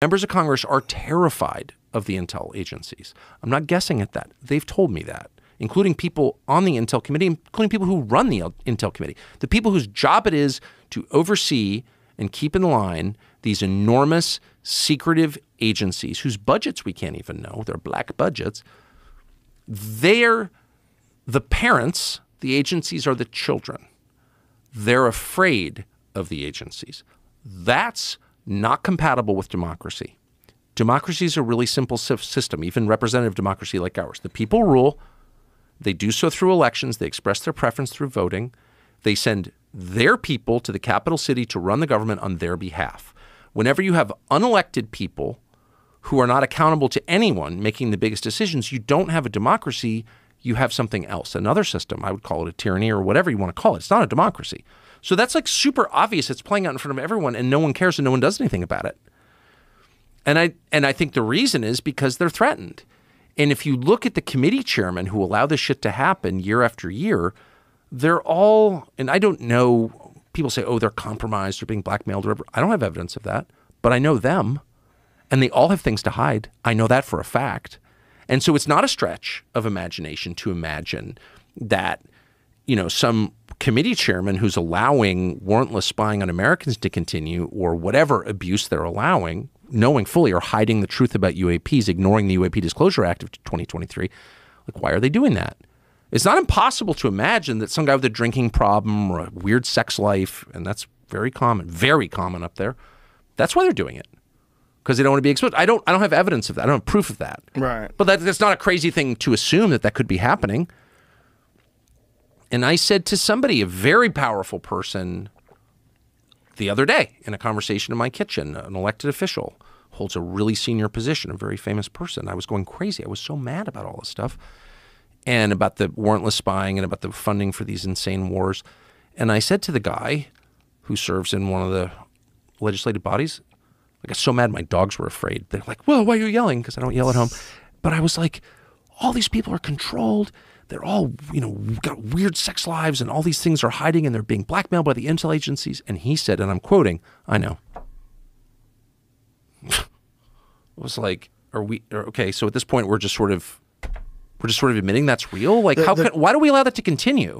Members of Congress are terrified of the intel agencies. I'm not guessing at that. They've told me that, including people on the Intel Committee, including people who run the Intel Committee, the people whose job it is to oversee and keep in line these enormous, secretive agencies whose budgets we can't even know. They're black budgets. They're the parents. The agencies are the children. They're afraid of the agencies. That's not compatible with democracy. Democracy is a really simple system, even representative democracy like ours. The people rule. They do so through elections. They express their preference through voting. They send their people to the capital city to run the government on their behalf. Whenever you have unelected people who are not accountable to anyone making the biggest decisions, you don't have a democracy. You have something else, another system. I would call it a tyranny or whatever you want to call it. It's not a democracy. So that's like super obvious. It's playing out in front of everyone and no one cares and no one does anything about it. And I think the reason is because they're threatened. And if you look at the committee chairmen who allow this shit to happen year after year, they're all, and I don't know, people say, oh, they're compromised or being blackmailed or whatever. I don't have evidence of that, but I know them and they all have things to hide. I know that for a fact. And so it's not a stretch of imagination to imagine that, you know, some committee chairman who's allowing warrantless spying on Americans to continue or whatever abuse they're allowing, knowing fully or hiding the truth about UAPs, ignoring the UAP Disclosure Act of 2023, like, why are they doing that? It's not impossible to imagine that some guy with a drinking problem or a weird sex life, and that's very common up there, that's why they're doing it. Because they don't want to be exposed. I don't have evidence of that. I don't have proof of that. Right. But that's not a crazy thing to assume that could be happening. And I said to somebody, a very powerful person, the other day in a conversation in my kitchen, an elected official, holds a really senior position, a very famous person. I was going crazy. I was so mad about all this stuff and about the warrantless spying and about the funding for these insane wars. And I said to the guy who serves in one of the legislative bodies, I got so mad my dogs were afraid. They're like, well, why are you yelling? Because I don't yell at home. But I was like, all these people are controlled. They're all, you know, got weird sex lives and all these things are hiding and they're being blackmailed by the intel agencies. And he said, and I'm quoting, I know. It was like, okay, so at this point we're just sort of admitting that's real? Like, why do we allow that to continue?